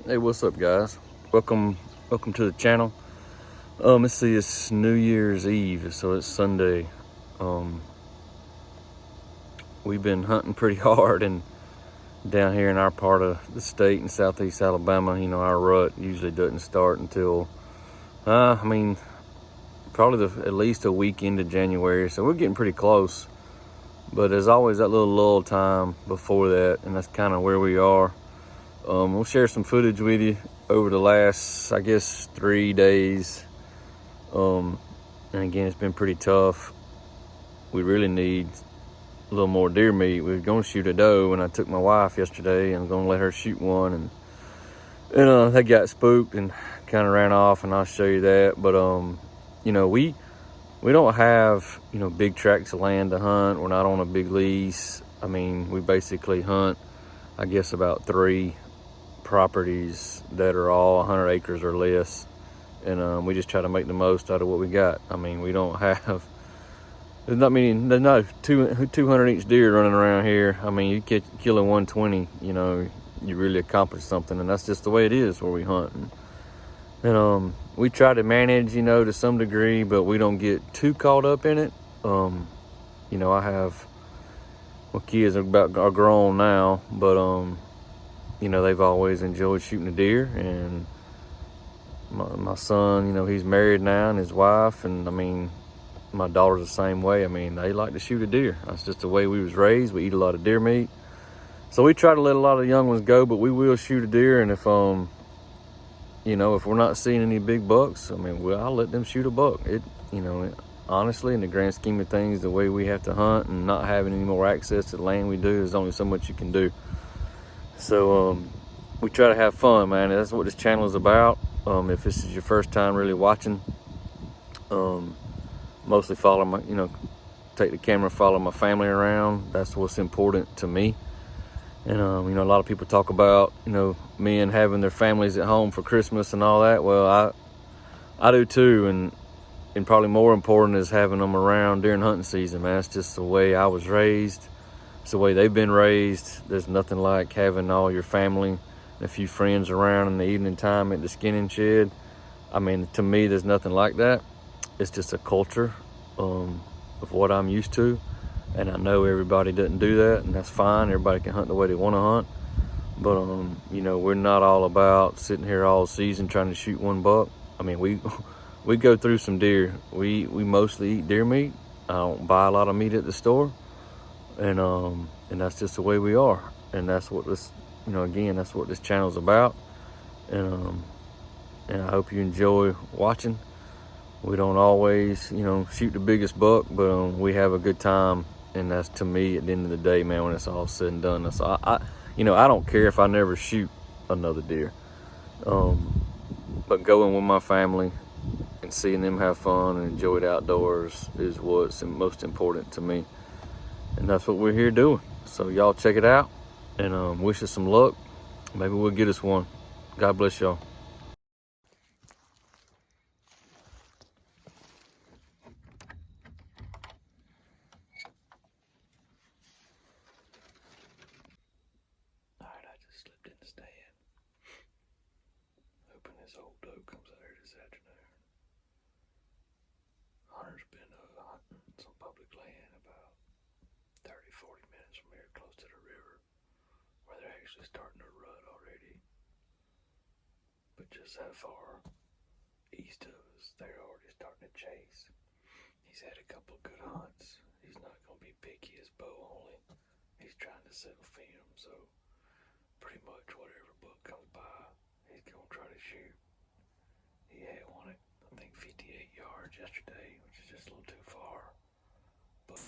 Hey, what's up, guys? Welcome to the channel. Let's see, it's New Year's Eve, so it's Sunday. We've been hunting pretty hard and down here in our part of the state in southeast Alabama. You know, our rut usually doesn't start until, probably at least a week into January, so we're getting pretty close. But there's always that little lull time before that, and that's kind of where we are. We'll share some footage with you over the last, I guess, 3 days. And again, it's been pretty tough. We really need a little more deer meat. We were going to shoot a doe, and I took my wife yesterday and I'm going to let her shoot one. And they got spooked and kind of ran off, and I'll show you that. But, you know, we don't have, big tracts of land to hunt. We're not on a big lease. I mean, we basically hunt, I guess, about 3 properties that are all 100 acres or less, and we just try to make the most out of what we got. I mean, we don't have, there's not 200 inch deer running around here. I mean, you kill a 120, you really accomplish something, and that's just the way it is where we hunt. And we try to manage, to some degree, but we don't get too caught up in it. I have, well, kids are grown now, but they've always enjoyed shooting a deer. And my son, he's married now, and his wife, and I mean, my daughter's the same way. I mean, they like to shoot a deer. That's just the way we was raised. We eat a lot of deer meat. So we try to let a lot of the young ones go, but we will shoot a deer. And if we're not seeing any big bucks, I mean, I'll let them shoot a buck. Honestly, in the grand scheme of things, the way we have to hunt and not having any more access to the land we do, there's only so much you can do. So we try to have fun, man. That's what this channel is about. If this is your first time really watching, mostly follow my, take the camera, follow my family around. That's what's important to me. And a lot of people talk about, men having their families at home for Christmas and all that. Well, I do too, and probably more important is having them around during hunting season, man. It's just the way I was raised. It's the way they've been raised. There's nothing like having all your family and a few friends around in the evening time at the skinning shed. I mean, to me, there's nothing like that. It's just a culture of what I'm used to. And I know everybody doesn't do that, and that's fine. Everybody can hunt the way they want to hunt. But, we're not all about sitting here all season trying to shoot one buck. I mean, we go through some deer. We mostly eat deer meat. I don't buy a lot of meat at the store. And that's just the way we are. And that's what this, again, that's what this channel's about. And I hope you enjoy watching. We don't always, shoot the biggest buck, but we have a good time. And that's, to me, at the end of the day, man, when it's all said and done. So I don't care if I never shoot another deer. But going with my family and seeing them have fun and enjoy the outdoors is what's most important to me. And that's what we're here doing. So y'all check it out, and wish us some luck. Maybe we'll get us one. God bless y'all. All right, I just slipped in the stand, hoping this old doe comes out here this afternoon. Hunter's been hunting some public land about 30-40 minutes from here, close to the river, where they're actually starting to rut already. But just that far east of us, they're already starting to chase. He's had a couple of good hunts. He's not going to be picky as bow only. He's trying to settle film, so pretty much whatever buck comes by, he's going to try to shoot. He had one at, I think, 58 yards yesterday, which is just a little too far. But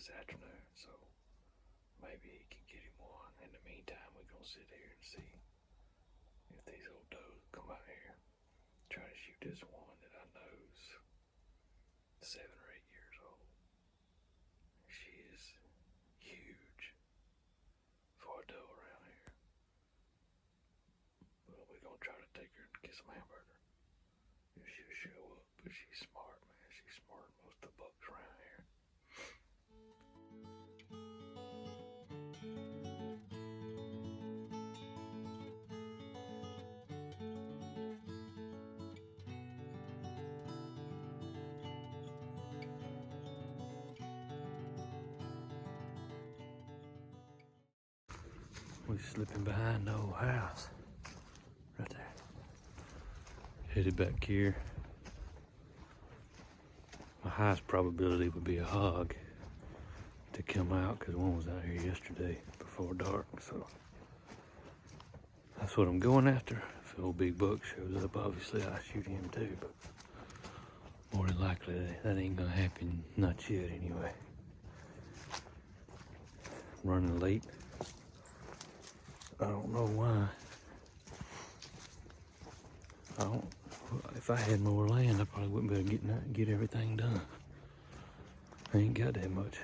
this afternoon, so maybe he can get him one. In the meantime, we're gonna sit here and see if these old does come out here. Try to shoot this one that I know's 7 or 8 years old. She is huge for a doe around here. But we're gonna try to take her and get some hamburger if she'll show up. But she's smart, man. She's smarter than most of the bucks around here. We're slipping behind the old house. Right there. Headed back here. My highest probability would be a hog to come out because one was out here yesterday before dark. So that's what I'm going after. If the old big buck shows up, obviously I shoot him too, but more than likely that ain't gonna happen, not yet anyway. Running late. I don't know why. If I had more land, I probably wouldn't be able to get everything done. I ain't got that much.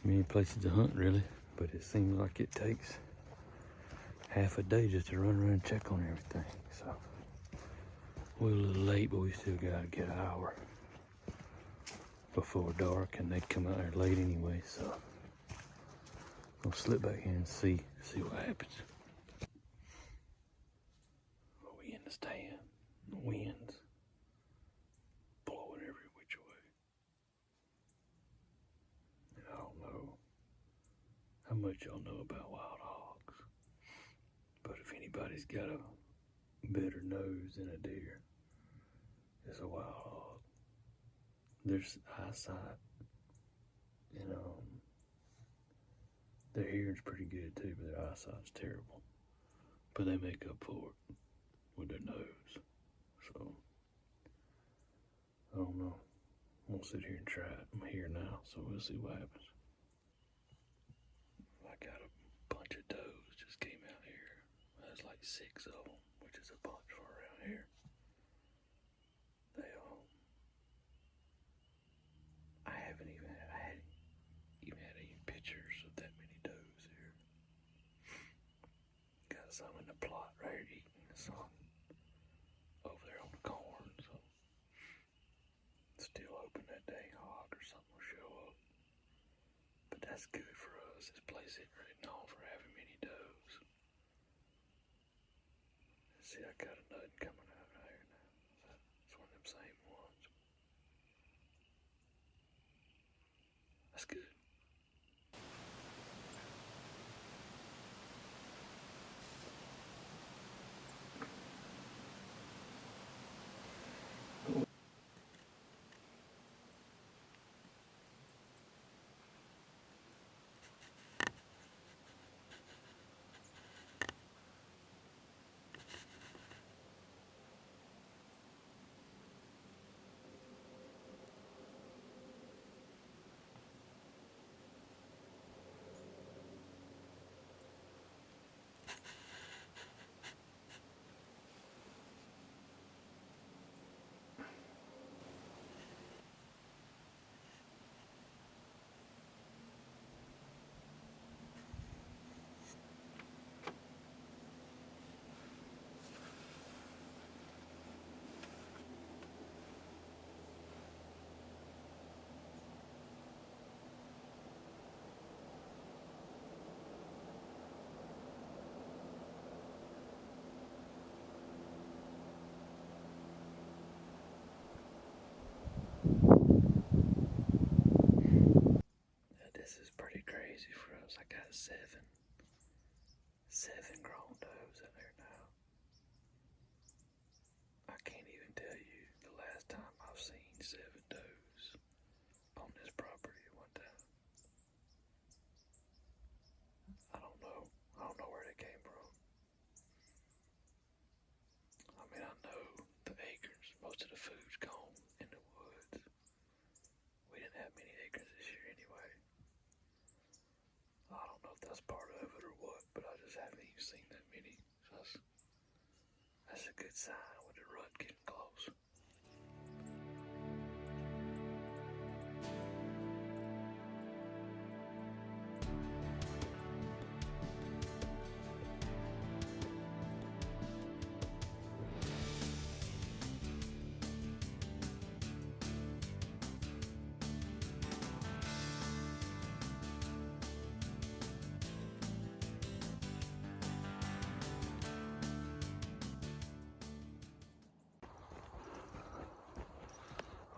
Many places to hunt, really, but it seems like it takes half a day just to run around and check on everything. So we're a little late, but we still gotta get an hour before dark, and they'd come out there late anyway. So I'll slip back in and see what happens. We in the stand. The wind's blowing every which way. And I don't know how much y'all know about wild hogs, but if anybody's got a better nose than a deer, it's a wild hog. Their eyesight and their hearing's pretty good too, but their eyesight's terrible. But they make up for it with their nose. So, I don't know. We'll sit here and try it. I'm here now, so we'll see what happens. I got a bunch of does just came out here. There's like 6 of them, which is a bunch for around here. I hadn't even had any pictures of that many does here. Got some in the plot right here eating some over there on the corn, so still hoping that dang hog or something will show up. But that's good for us. This place isn't really known for having many does. See, I got a nut coming out right here now. It's one of them same ones. That's good. This is pretty crazy for us. I got seven grown does in there now. I can't even tell you the last time I've seen 7 does on this property at one time. I don't know where they came from. I mean, I know the acres, most of the food's gone in the woods. We didn't have many acres this year. good sign with the rut getting close.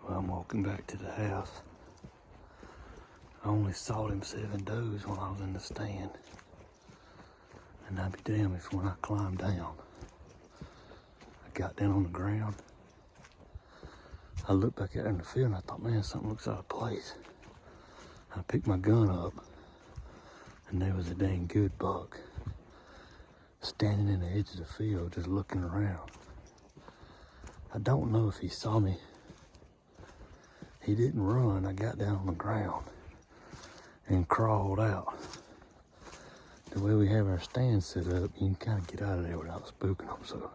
Well, I'm walking back to the house. I only saw them 7 does when I was in the stand. And I'd be damned if when I climbed down, I got down on the ground. I looked back out in the field and I thought, man, something looks out of place. I picked my gun up and there was a dang good buck standing in the edge of the field just looking around. I don't know if he saw me. He didn't run. I got down on the ground and crawled out. The way we have our stand set up, you can kind of get out of there without spooking them. So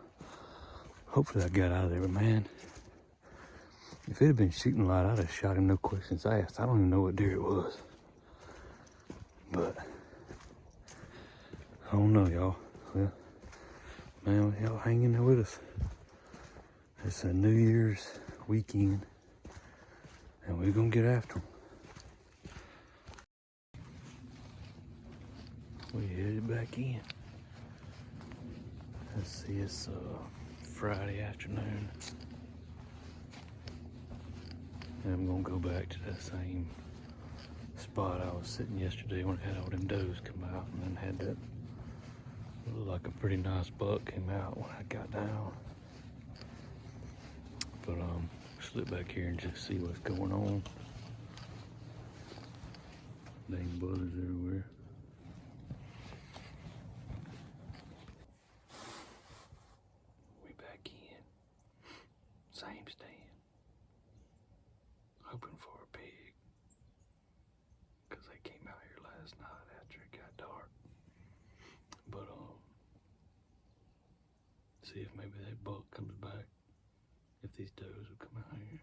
hopefully I got out of there. But man, if it had been shooting light, I'd have shot him, no questions asked. I don't even know what deer it was. But I don't know, y'all. Well, man, y'all hanging there with us. It's a New Year's weekend. And we're gonna get after them. We headed back in. Let's see, it's Friday afternoon. And I'm gonna go back to that same spot I was sitting yesterday when I had all them does come out, and then had that looked like a pretty nice buck came out when I got down. But slip back here and just see what's going on. Dang buzzards everywhere. We back in. Same stand. Hoping for a pig. Cause they came out here last night after it got dark. But see if maybe that buck comes back. If these does will come out here.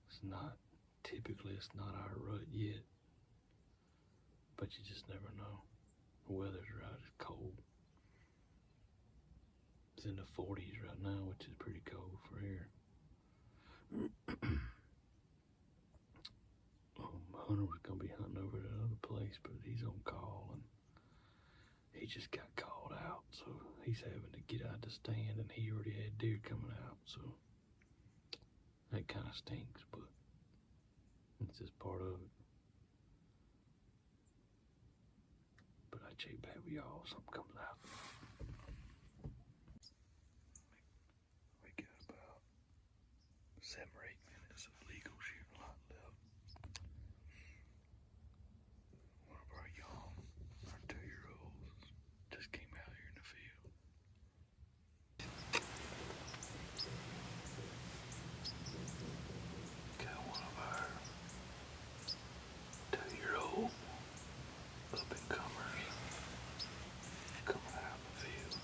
It's not our rut yet. But you just never know. The weather's right, it's cold. It's in the 40s right now, which is pretty cold for here. Hunter was gonna be hunting over to another place, but he's on call and he just got called out, so he's having to get out the stand, and he already had deer coming out, so that kind of stinks, but it's just part of it. But I check back with y'all if something comes out. We got about 7 or 8 minutes of legal shooting light left. One of our young, our 2-year-olds, just came out here in the field. Got one of our 2-year-old up and comers coming out of the field.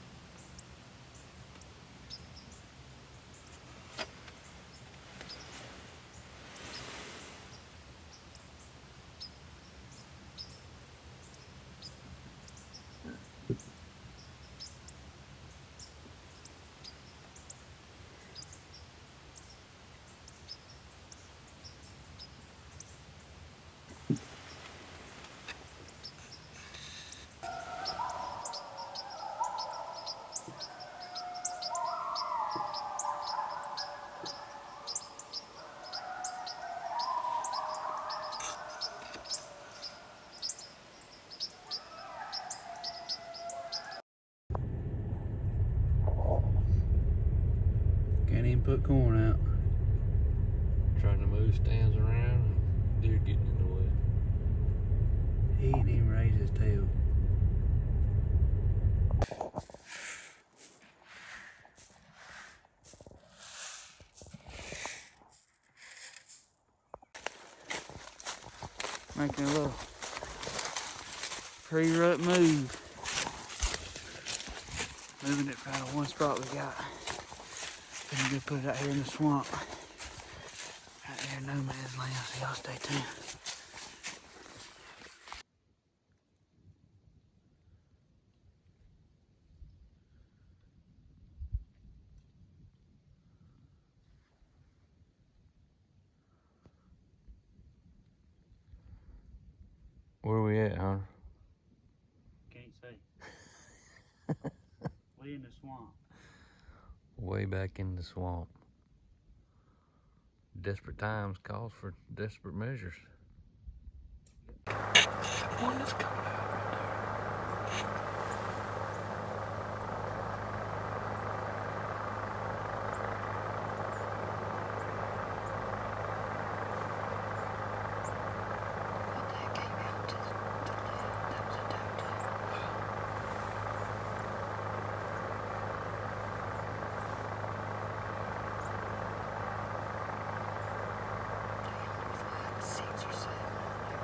Can't even put corn out. Trying to move stands around and deer getting in the way. He ain't even raised his tail. Making a little pre-rut move. moving it from the one spot we got. Gonna go put it out here in the swamp. Right there, no man's land, so y'all stay tuned. Where we at, huh? Can't see. We in the swamp. Way back in the swamp. Desperate times calls for desperate measures. One that's coming out right there. That came out to the left. That was a doe. Damn, there's like 6 or 7 out there.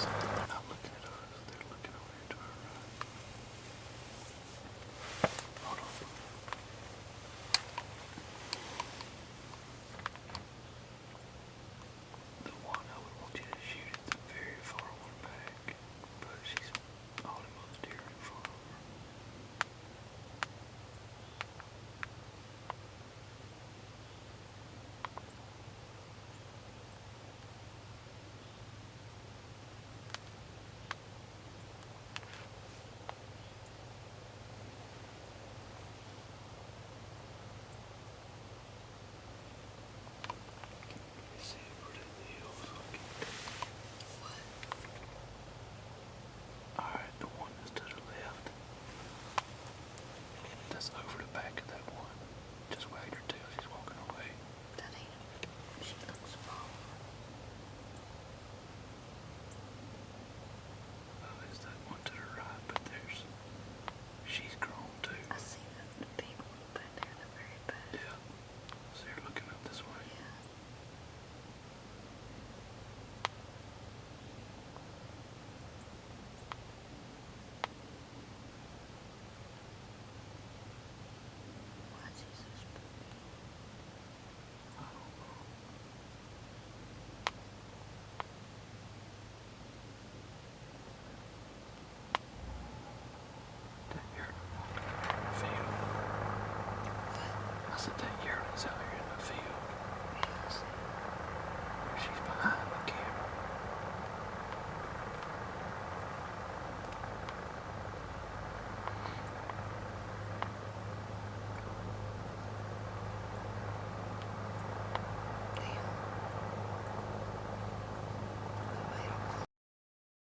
They're not looking at us. They're looking over here to our right. Hold on. The one I would want you to shoot at the very far one back, but she's all them other deer in front of her. See where they live. Alright, the one that's to the left. That's over the back of that one. Just wag her tail.